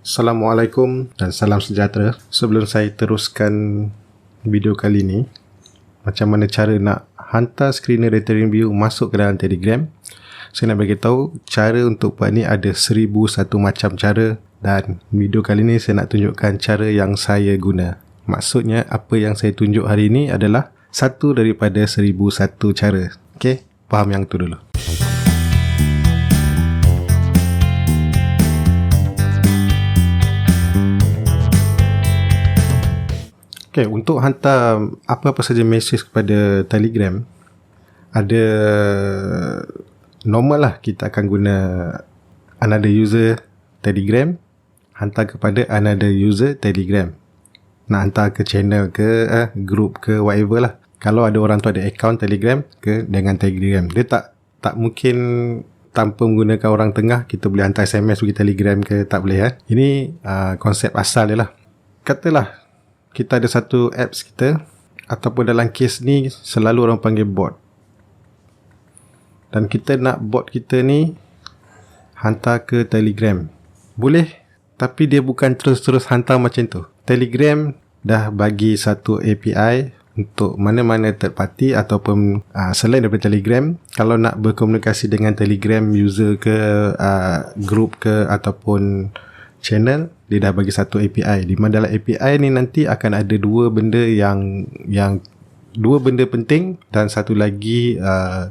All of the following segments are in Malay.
Assalamualaikum dan salam sejahtera. Sebelum saya teruskan video kali ni, macam mana cara nak hantar screener dari TradingView masuk ke dalam Telegram, saya nak bagi tahu cara untuk buat ni ada 1001 macam cara, dan video kali ni saya nak tunjukkan cara yang saya guna. Maksudnya apa yang saya tunjuk hari ni adalah satu daripada 1001 cara. Okey, faham yang tu dulu. Okay, untuk hantar apa-apa saja mesej kepada Telegram, ada normal lah, kita akan guna another user Telegram, hantar kepada another user Telegram. Nak hantar ke channel ke group ke whatever lah. Kalau ada orang tu ada account Telegram ke dengan Telegram, dia tak mungkin tanpa menggunakan orang tengah kita boleh hantar SMS pergi Telegram ke, tak boleh. Ini konsep asal dia lah. Katalah kita ada satu apps kita, ataupun dalam kes ni selalu orang panggil bot, dan kita nak bot kita ni hantar ke Telegram. Boleh, tapi dia bukan terus-terus hantar macam tu. Telegram dah bagi satu API untuk mana-mana third party ataupun selain daripada Telegram, kalau nak berkomunikasi dengan Telegram user ke, group ke ataupun channel, dia dah bagi satu API. Di mana dalam API ni nanti akan ada dua benda yang dua benda penting, dan satu lagi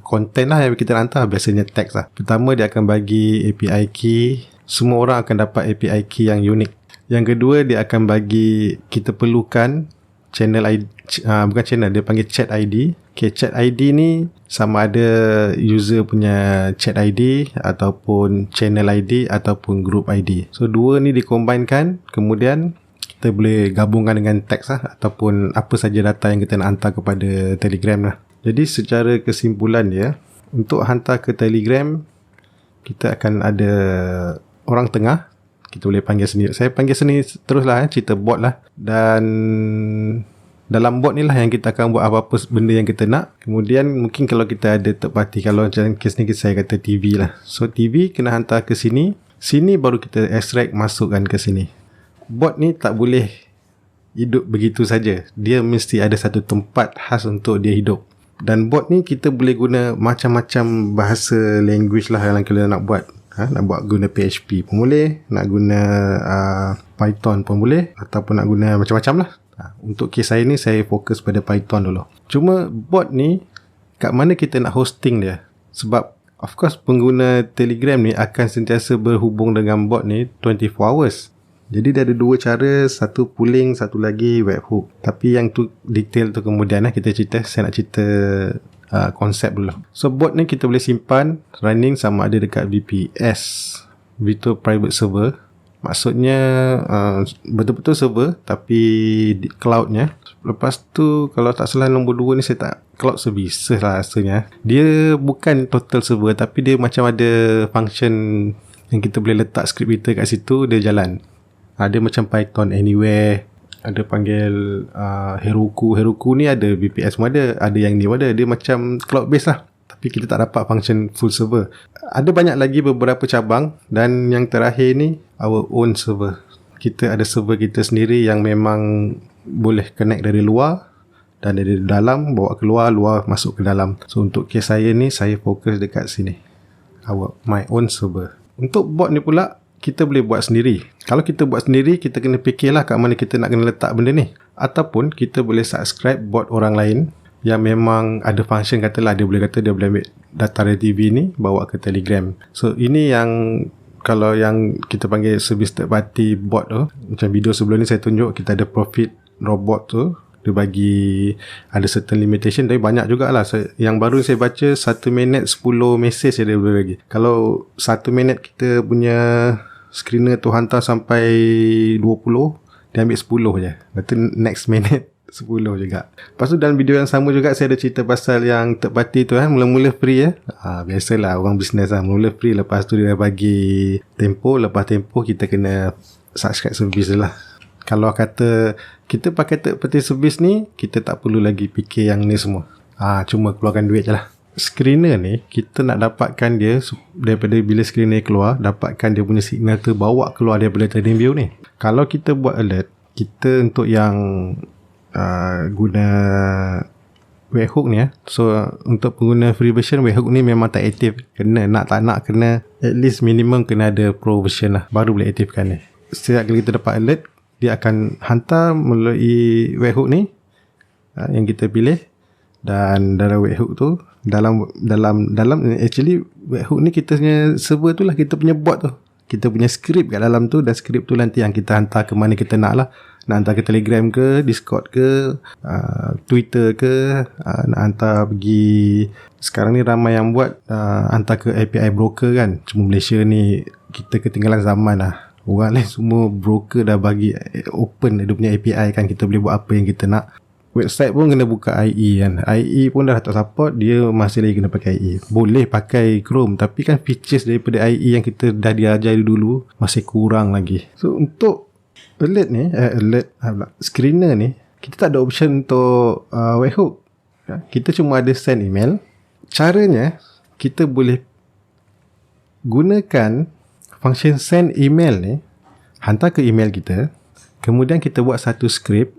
content lah yang kita hantar, biasanya teks lah. Pertama, dia akan bagi API key. Semua orang akan dapat API key yang unik. Yang kedua, dia akan bagi, kita perlukan channel ID, bukan channel, dia panggil chat ID. Okay, chat ID ni sama ada user punya chat ID ataupun channel ID ataupun group ID. So dua ni dikombinekan, kemudian kita boleh gabungkan dengan teks lah, ataupun apa saja data yang kita nak hantar kepada Telegram lah. Jadi secara kesimpulan dia, untuk hantar ke Telegram, kita akan ada orang tengah, kita boleh panggil sendiri. Saya panggil sendiri terus lah, cerita bot lah. Dan dalam bot ni lah yang kita akan buat apa-apa benda yang kita nak. Kemudian mungkin kalau kita ada third party, kalau macam kes ni saya kata TV lah. So TV kena hantar ke sini, sini baru kita extract masukkan ke sini. Bot ni tak boleh hidup begitu saja. Dia mesti ada satu tempat khas untuk dia hidup. Dan bot ni kita boleh guna macam-macam bahasa language lah yang kita nak buat. Nak buat guna PHP pun boleh, nak guna Python pun boleh, ataupun nak guna macam-macam lah. Untuk kes saya ni, saya fokus pada Python dulu. Cuma bot ni, kat mana kita nak hosting dia? Sebab of course pengguna Telegram ni akan sentiasa berhubung dengan bot ni 24 hours. Jadi dia ada dua cara, satu pooling, satu lagi webhook. Tapi yang tu detail tu kemudian saya nak cerita konsep dulu. So bot ni kita boleh simpan running sama ada dekat VPS, Virtual Private Server. Maksudnya betul-betul server tapi di cloudnya. Lepas tu kalau tak salah nombor 2 ni, saya tak, cloud services lah rasanya. Dia bukan total server, tapi dia macam ada function yang kita boleh letak script kita kat situ, dia jalan. Ada macam Python Anywhere, ada panggil Heroku. Heroku ni ada VPS pun ada yang ni pun ada. Dia macam cloud based lah, tapi kita tak dapat function full server. Ada banyak lagi beberapa cabang, dan yang terakhir ni our own server. Kita ada server kita sendiri yang memang boleh connect dari luar, dan dari dalam bawa keluar, luar masuk ke dalam. So untuk kes saya ni, saya fokus dekat sini, my own server. Untuk bot ni pula kita boleh buat sendiri. Kalau kita buat sendiri, kita kena fikirlah kat mana kita nak kena letak benda ni. Ataupun kita boleh subscribe bot orang lain yang memang ada function, katalah dia boleh ambil data dari TV ni bawa ke Telegram. So ini yang kalau yang kita panggil service third party bot tu, macam video sebelum ni saya tunjuk, kita ada profit robot tu, dia bagi ada certain limitation, tapi banyak jugalah. Yang baru saya baca 1 minit 10 mesej dia boleh bagi. Kalau 1 minit kita punya screener tu hantar sampai 20, dia ambil 10 je. Lepas tu next minute 10 juga. Lepas tu dalam video yang sama juga saya ada cerita pasal yang third party tu mula-mula free biasalah orang bisnes mula free, lepas tu dia bagi tempo, lepas tempo kita kena subscribe service lah. Kalau kata kita pakai third party service ni, kita tak perlu lagi fikir yang ni semua. Cuma keluarkan duit je lah. screener ni kita nak dapatkan dia daripada bila screener keluar, dapatkan dia punya signal tu, bawa keluar daripada TradingView ni. Kalau kita buat alert, kita untuk yang guna webhook ni so untuk pengguna free version, webhook ni memang tak aktif. Kena nak tak nak kena at least minimum kena ada pro version lah, baru boleh aktifkan ni. Setiap kali kita dapat alert, dia akan hantar melalui webhook ni yang kita pilih, dan dalam webhook tu dalam actually webhook ni kita punya server tu lah, kita punya bot tu, kita punya script kat dalam tu, dan script tu nanti yang kita hantar ke mana kita nak lah. Nak hantar ke Telegram ke, Discord ke, Twitter ke, nak hantar pergi, sekarang ni ramai yang buat hantar ke API broker kan. Cuma Malaysia ni kita ketinggalan zaman lah. Orang lain semua broker dah bagi open dia punya API kan, kita boleh buat apa yang kita nak. Website pun kena buka IE kan, IE pun dah tak support, dia masih lagi kena pakai IE. Boleh pakai Chrome, tapi kan features daripada IE yang kita dah diajar dulu masih kurang lagi. So untuk alert ni, screener ni, kita tak ada option untuk webhook. Kita cuma ada send email. Caranya, kita boleh gunakan function send email ni, hantar ke email kita, kemudian kita buat satu script.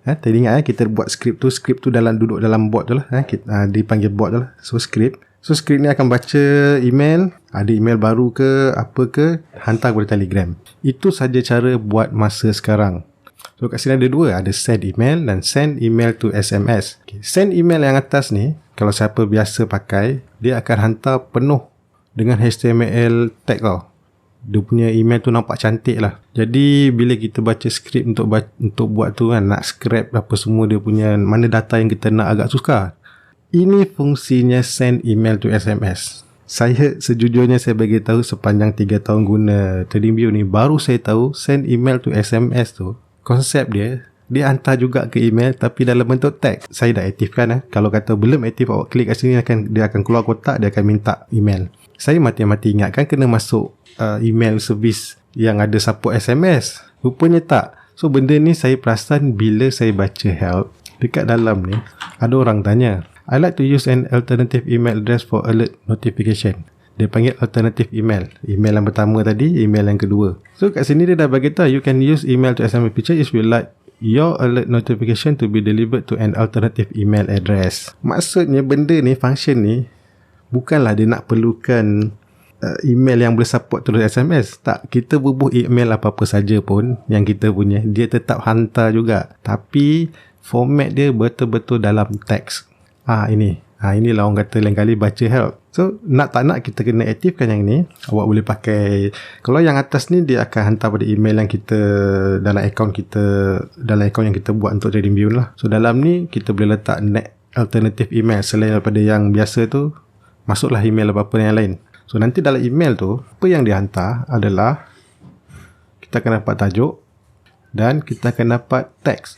Tadi ingat kita buat script tu duduk dalam bot tu lah, dipanggil bot tu lah. So script ni akan baca email, ada email baru ke apa ke, hantar kepada Telegram. Itu saja cara buat masa sekarang. So kat sini ada dua, ada send email dan send email to SMS. Send email yang atas ni, kalau siapa biasa pakai, dia akan hantar penuh dengan HTML tag tau. Dia punya email tu nampak cantik lah. Jadi bila kita baca skrip untuk buat tu kan, nak scrap apa semua dia punya, mana data yang kita nak, agak susah. Ini fungsinya send email to SMS. Sejujurnya saya bagi tahu sepanjang 3 tahun guna TradingView ni, baru saya tahu send email to SMS tu, konsep dia hantar juga ke email tapi dalam bentuk tag. Saya dah aktifkan Kalau kata belum aktif, awak klik kat sini, dia akan keluar kotak, dia akan minta email. Saya mati-mati ingatkan kena masuk email service yang ada support SMS. Rupanya tak. So benda ni saya perasan bila saya baca help. Dekat dalam ni ada orang tanya, I like to use an alternative email address for alert notification. Dia panggil alternative email. Email yang pertama tadi, email yang kedua. So kat sini dia dah bagi tahu, you can use email to SMS picture if you like your alert notification to be delivered to an alternative email address. Maksudnya benda ni, function ni, bukanlah dia nak perlukan email yang boleh support terus SMS. Tak, kita bubuh email apa-apa saja pun yang kita punya, dia tetap hantar juga. Tapi format dia betul-betul dalam teks. Inilah orang kata lain kali baca help. So nak tak nak kita kena aktifkan yang ni. Awak boleh pakai, kalau yang atas ni dia akan hantar pada email yang kita dalam akaun yang kita buat untuk TradingView lah. So dalam ni kita boleh letak alternative email selain daripada yang biasa tu. Masuklah email apa-apa yang lain. So nanti dalam email tu, apa yang dihantar adalah kita akan dapat tajuk dan kita akan dapat teks.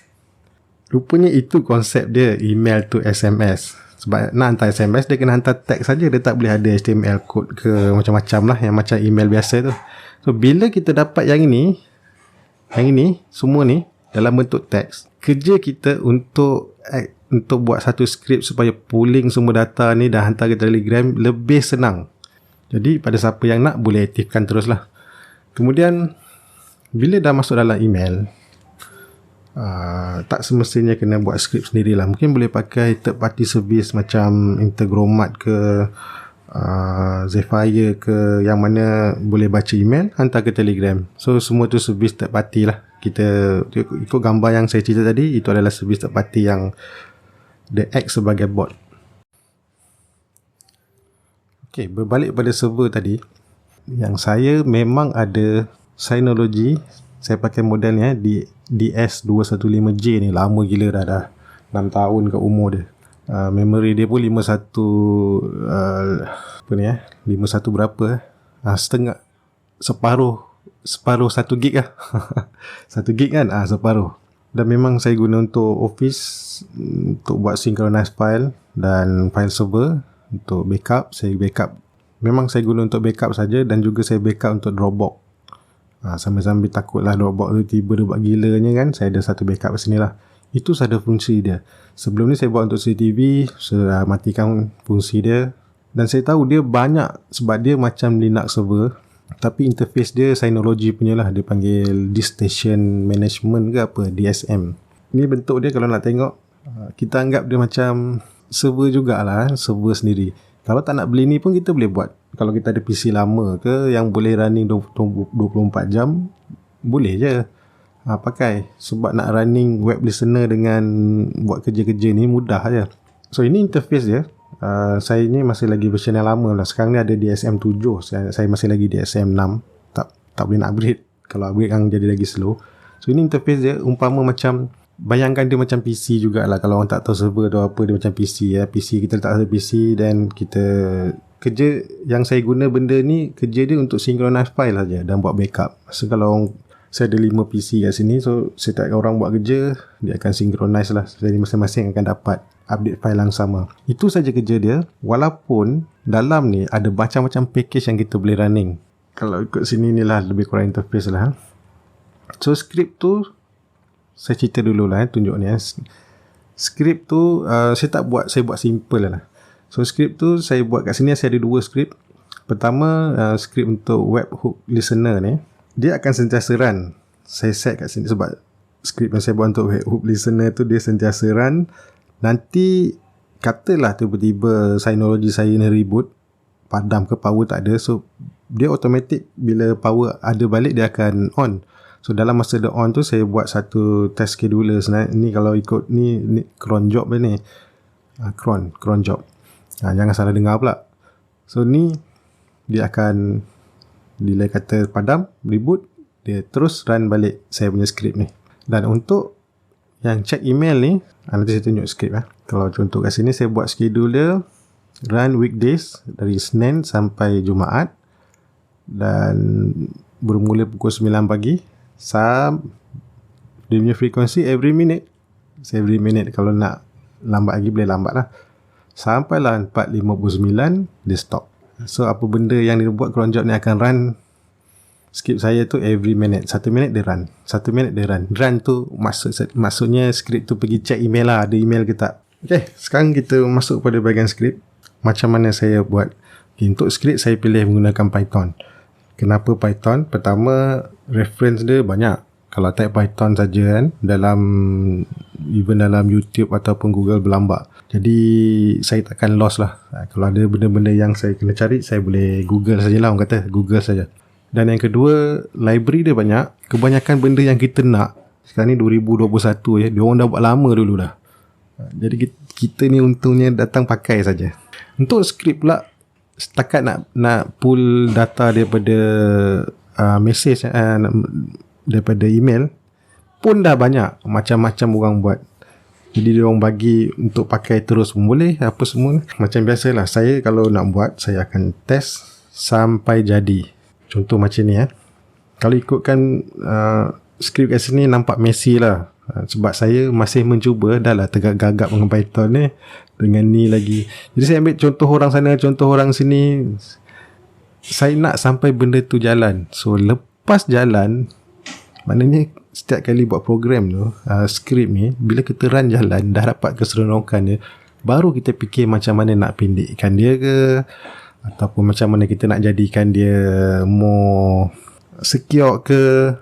Rupanya itu konsep dia, email to SMS. Sebab nak hantar SMS, dia kena hantar teks saja. Dia tak boleh ada HTML code ke macam-macam lah, yang macam email biasa tu. So bila kita dapat yang ini semua ni dalam bentuk teks, kerja kita untuk buat satu skrip supaya pooling semua data ni dan hantar ke Telegram lebih senang. Jadi pada siapa yang nak, boleh aktifkan teruslah. Kemudian bila dah masuk dalam email, tak semestinya kena buat skrip sendirilah. Mungkin boleh pakai third party service macam Integromat ke Zephyr ke, yang mana boleh baca email, hantar ke Telegram. So semua tu service third party lah. Kita ikut gambar yang saya cerita tadi, itu adalah service third party yang dia act sebagai bot. Okay, berbalik pada server tadi, yang saya memang ada Synology. Saya pakai modelnya di DS215J ni, lama gila dah 6 tahun ke umur dia. Memory dia pun 51 51 berapa setengah, separuh 1 gig lah. 1 gig kan, separuh. Dan memang saya guna untuk office, untuk buat synchronize file dan file server. Untuk backup, memang saya guna untuk backup saja, dan juga saya backup untuk Dropbox. Sambil-sambil takutlah Dropbox tu tiba dia buat gilanya kan, saya ada satu backup kat sini lah. Itu sahaja fungsi dia. Sebelum ni saya buat untuk CCTV, saya matikan fungsi dia. Dan saya tahu dia banyak sebab dia macam Linux server, tapi interface dia Synology punya lah. Dia panggil Disk Station Management ke apa, DSM. Ni bentuk dia kalau nak tengok, kita anggap dia macam server jugalah, server sendiri. Kalau tak nak beli ni pun kita boleh buat. Kalau kita ada PC lama ke yang boleh running 24 jam, boleh je pakai. Sebab nak running web listener dengan buat kerja-kerja ni mudah je. So ini interface dia. Saya ni masih lagi version yang lama lah. Sekarang ni ada DSM 7, saya masih lagi DSM 6. Tak boleh nak upgrade. Kalau upgrade kan jadi lagi slow. So ini interface dia umpama macam, bayangkan dia macam PC jugalah. Kalau orang tak tahu server tu apa, dia macam PC ya. PC kita letak satu PC dan kita kerja yang saya guna benda ni, kerja dia untuk synchronize file saja dan buat backup. So kalau saya ada 5 PC kat sini, so setiap orang buat kerja, dia akan synchronize lah. Jadi masing-masing akan dapat update file yang sama. Itu saja kerja dia. Walaupun dalam ni ada macam-macam package yang kita boleh running. Kalau ikut sini ni lah lebih kurang interface lah. So script tu saya cerita dulu lah, tunjuk ni. Script tu saya buat simple lah. So script tu saya buat kat sini, saya ada 2 script. Pertama, script untuk webhook listener ni, dia akan sentiasa run. Saya set kat sini sebab script yang saya buat untuk webhook listener tu dia sentiasa run. Nanti katalah tiba-tiba Synology saya ni reboot, padam ke power tak ada, so dia automatic bila power ada balik dia akan on. So dalam masa dia on tu saya buat satu test scheduler sebenarnya. Ni kalau ikut ni cron job ni. Cron job. Jangan salah dengar pula. So ni dia akan bila kata padam, reboot, dia terus run balik saya punya script ni. Dan untuk yang check email ni, nanti saya tunjuk script lah. Kalau contoh kat sini saya buat scheduler run weekdays dari Senin sampai Jumaat dan bermula pukul 9 pagi. Dia punya frekuensi every minute. Kalau nak lambat lagi boleh lambat lah. Sampailah 4.59 dia stop. So apa benda yang dia buat cron job ni akan run. Script saya tu every minute. 1 minit dia run. 1 minit dia run. Run tu maksudnya script tu pergi check email lah, ada email ke tak. Okay, sekarang kita masuk pada bahagian script. Macam mana saya buat. Okay, untuk script saya pilih menggunakan Python. Kenapa Python? Pertama, reference dia banyak. Kalau type Python saja kan, even dalam YouTube ataupun Google berlambak. Jadi saya takkan lost lah. Kalau ada benda-benda yang saya kena cari, saya boleh Google sajalah, orang kata Google saja. Dan yang kedua, library dia banyak. Kebanyakan benda yang kita nak, sekarang ni 2021 ya, dia orang dah buat lama dulu dah. Jadi kita ni untungnya datang pakai saja. Untuk script pula, setakat nak pull data daripada message daripada email pun dah banyak macam-macam orang buat. Jadi dia orang bagi untuk pakai terus pun boleh, apa semua. Macam biasalah, saya kalau nak buat, saya akan test sampai jadi. Contoh macam ni Kalau ikutkan skrip kat sini nampak messy lah. Sebab saya masih mencuba, dah lah tegak-gagap dengan Python ni, dengan ni lagi. Jadi saya ambil contoh orang sana, contoh orang sini. Saya nak sampai benda tu jalan. So lepas jalan, maknanya setiap kali buat program tu, skrip ni, bila kita run jalan, dah dapat keseronokan dia, baru kita fikir macam mana nak pendekkan dia ke, ataupun macam mana kita nak jadikan dia more secure ke.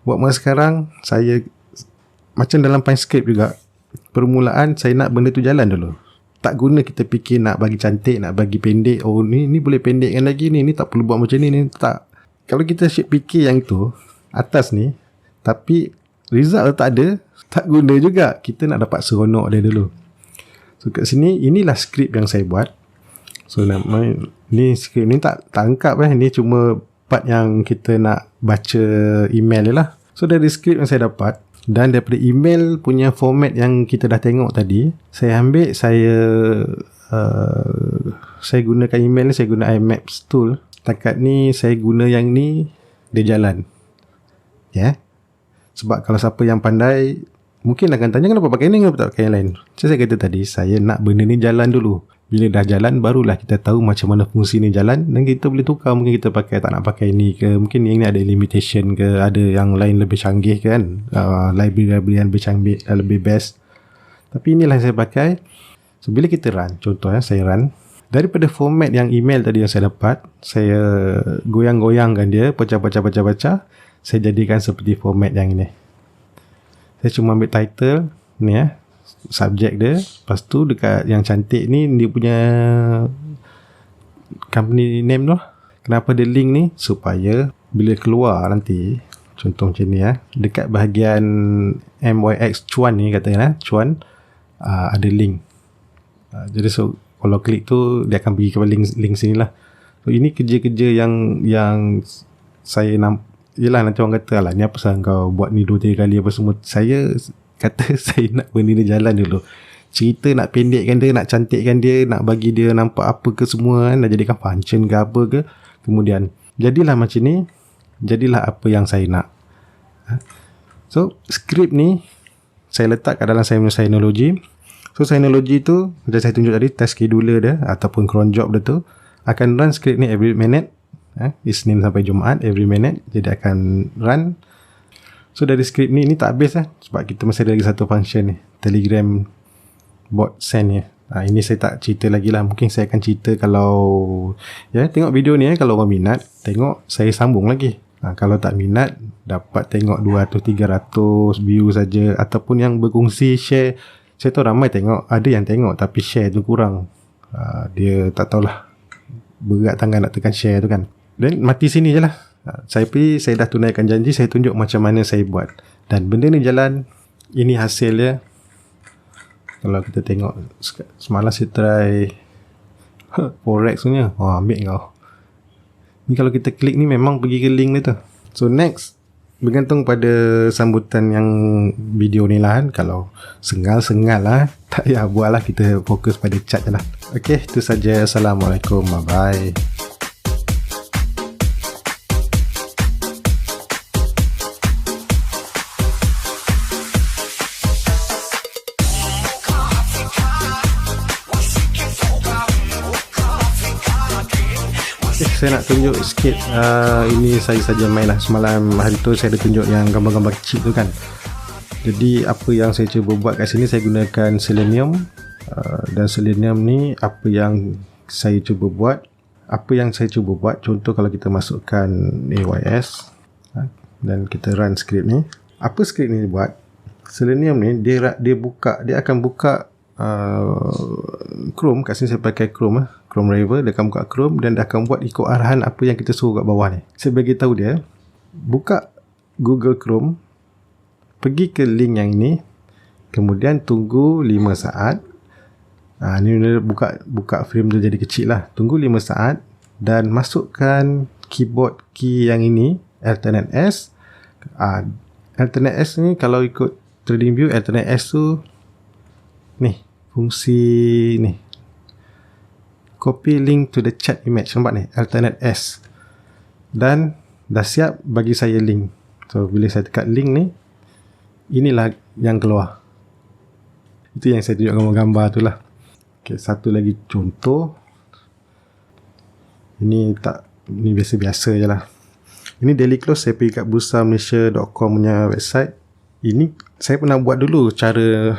Buat masa sekarang, saya macam dalam PyScript juga, permulaan saya nak benda tu jalan dulu. Tak guna kita fikir nak bagi cantik, nak bagi pendek. Oh ni boleh pendekkan lagi ni tak perlu buat macam ni tak. Kalau kita fikir yang tu atas ni, tapi result tak ada, tak guna juga. Kita nak dapat seronok dia dulu. So kat sini, inilah skrip yang saya buat. So ni skrip ni tak angkap ni cuma part yang kita nak baca email je lah. So dari skrip yang saya dapat, dan daripada email punya format yang kita dah tengok tadi, saya ambil, saya gunakan email ni, saya guna iMaps tool. Takat ni saya guna yang ni, dia jalan. Sebab kalau siapa yang pandai mungkin akan tanya, kenapa pakai ni, kenapa tak pakai yang lain. Saya kata tadi, saya nak benda ni jalan dulu. Bila dah jalan, barulah kita tahu macam mana fungsi ni jalan, dan kita boleh tukar. Mungkin kita pakai, tak nak pakai ni ke, mungkin yang ni ada limitation ke, ada yang lain lebih canggih kan, library yang lebih canggih, lebih best. Tapi inilah yang saya pakai. So bila kita run, contoh saya run, daripada format yang email tadi yang saya dapat, saya goyang-goyangkan dia, pecah-pecah, saya jadikan seperti format yang ini. Saya cuma ambil title ni subjek dia, lepas tu dekat yang cantik ni dia punya company name tu. Kenapa dia link ni? Supaya bila keluar nanti, contoh macam ni dekat bahagian MYX cuan ni, katanya cuan, ada link. Jadi so kalau klik tu dia akan pergi ke link sini lah. So ini kerja-kerja yang saya nampak. Yelah, nanti orang kata lah, ni apa pasal kau buat ni 2-3 kali apa semua. Saya kata saya nak benda ni jalan dulu. Cerita nak pendekkan dia, nak cantikkan dia, nak bagi dia nampak apa ke semua nak jadikan function ke apa ke. Kemudian jadilah macam ni, jadilah apa yang saya nak. So skrip ni saya letak kat dalam saya punya Synology. So Synology tu macam saya tunjuk tadi, task scheduler dia ataupun cron job dia tu akan run skrip ni every minute. Isnin sampai Jumaat, every minute. Jadi akan run. So dari skrip ni tak habis sebab kita masih ada lagi satu function ni, Telegram bot send ni. Ini saya tak cerita lagi lah. Mungkin saya akan cerita kalau tengok video ni kalau orang minat, tengok, saya sambung lagi. Kalau tak minat, dapat tengok 200-300 view saja. Ataupun yang berkongsi, share. Saya tahu ramai tengok, ada yang tengok tapi share tu kurang. Dia tak tahulah, berat tangan nak tekan share tu kan. Dan mati sini je lah. Saya dah tunaikan janji, saya tunjuk macam mana saya buat. Dan benda ni jalan. Ini hasil dia. Kalau kita tengok, semalam saya try Forex punya. Ambil kau. Ni kalau kita klik ni memang pergi ke link dia tu. So next, bergantung pada sambutan yang video ni lah kan. Kalau sengal lah, tak payah buat lah, kita fokus pada chat je lah. Okay, itu saja. Assalamualaikum, bye bye. Saya nak tunjuk sikit, ini saya saja main lah. Semalam hari tu saya ada tunjuk yang gambar-gambar kecil tu kan. Jadi apa yang saya cuba buat kat sini, saya gunakan Selenium. Dan Selenium ni apa yang saya cuba buat, contoh kalau kita masukkan AYS dan kita run skrip ni. Apa skrip ni buat? Selenium ni dia akan buka Chrome. Kat sini saya pakai Chrome River. Dia akan buka Chrome dan dia akan buat ikut arahan apa yang kita suruh kat bawah ni. Saya bagi tahu dia, buka Google Chrome, pergi ke link yang ini, kemudian tunggu 5 saat. Ni buka frame tu jadi kecil lah. Tunggu 5 saat dan masukkan keyboard key yang ini, Alternate S. Alternate S ni kalau ikut TradingView, Alternate S tu ni fungsi ni, copy link to the chat image. Nampak ni, Alternate S. Dan dah siap bagi saya link. So bila saya tekan link ni, inilah yang keluar. Itu yang saya tunjuk gambar-gambar tu lah. Okay, satu lagi contoh. Ini biasa-biasa je lah. Ini daily close, saya pergi kat bursamalaysia.com punya website. Ini saya pernah buat dulu cara.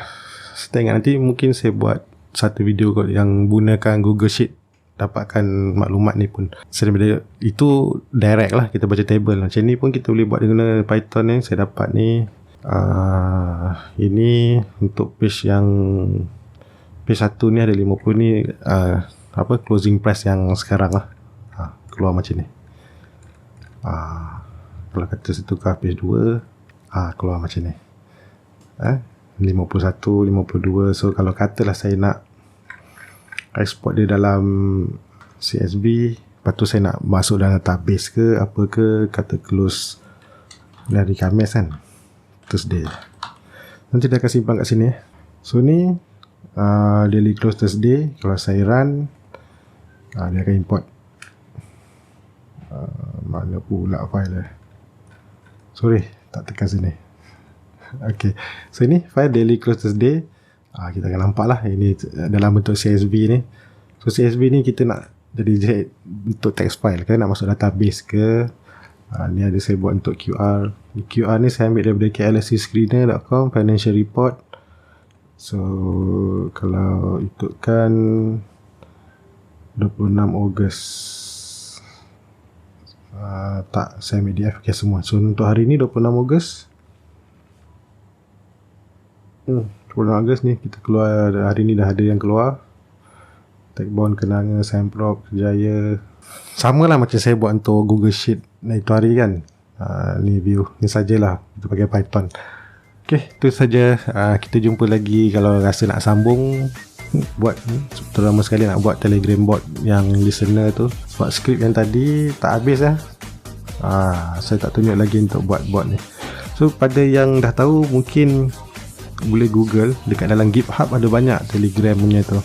Saya ingat nanti mungkin saya buat satu video kot yang gunakan Google Sheet, dapatkan maklumat ni pun. Daripada itu direct lah, kita baca table. Macam ni pun kita boleh buat dengan Python ni. Saya dapat ni. Ini untuk page 1 ni ada 50 ni, closing price yang sekarang lah. Keluar macam ni. Kalau kata saya tukar page 2, keluar macam ni. 51, 52. So kalau katalah saya nak export dia dalam CSV, lepas tu saya nak masuk dalam database ke apa ke, kata close dari Khamis kan, Thursday, nanti dia akan simpan kat sini. So ni daily close Thursday. Kalau saya run, dia akan import. Mana pula file sorry, tak tekan sini. Okay, so ini file daily close Thursday. Kita akan nampak lah ini dalam bentuk CSV ni. So CSV ni kita nak jadi untuk text file, kita nak masuk database ke. Ni ada saya buat untuk QR. QR ni saya ambil daripada klscscreener.com, financial report. So kalau ikutkan 26 Ogos, tak, saya ambil DF okay, semua. So untuk hari ni 26 Ogos 26 Ogos ni kita keluar, hari ni dah ada yang keluar. Techbond, Kenanga, Sembcorp, Jaya. Sama lah macam saya buat untuk Google Sheet itu hari kan. Ni view, ni sajalah kita pakai Python. Okay, itu saja. Kita jumpa lagi kalau rasa nak sambung. Buat terutama sekali nak buat Telegram bot yang listener tu. Sebab skrip yang tadi tak habis lah. Saya tak tunjuk lagi untuk buat bot ni. So pada yang dah tahu mungkin boleh Google, dekat dalam GitHub ada banyak Telegram punya tu.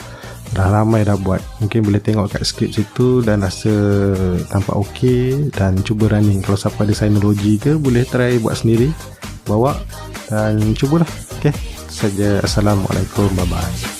Dah ramai dah buat. Mungkin boleh tengok kat skrip situ dan rasa tampak okey dan cuba running. Kalau siapa ada Synology ke, boleh try buat sendiri, bawa dan cubalah. Okay, saja. Assalamualaikum, bye bye.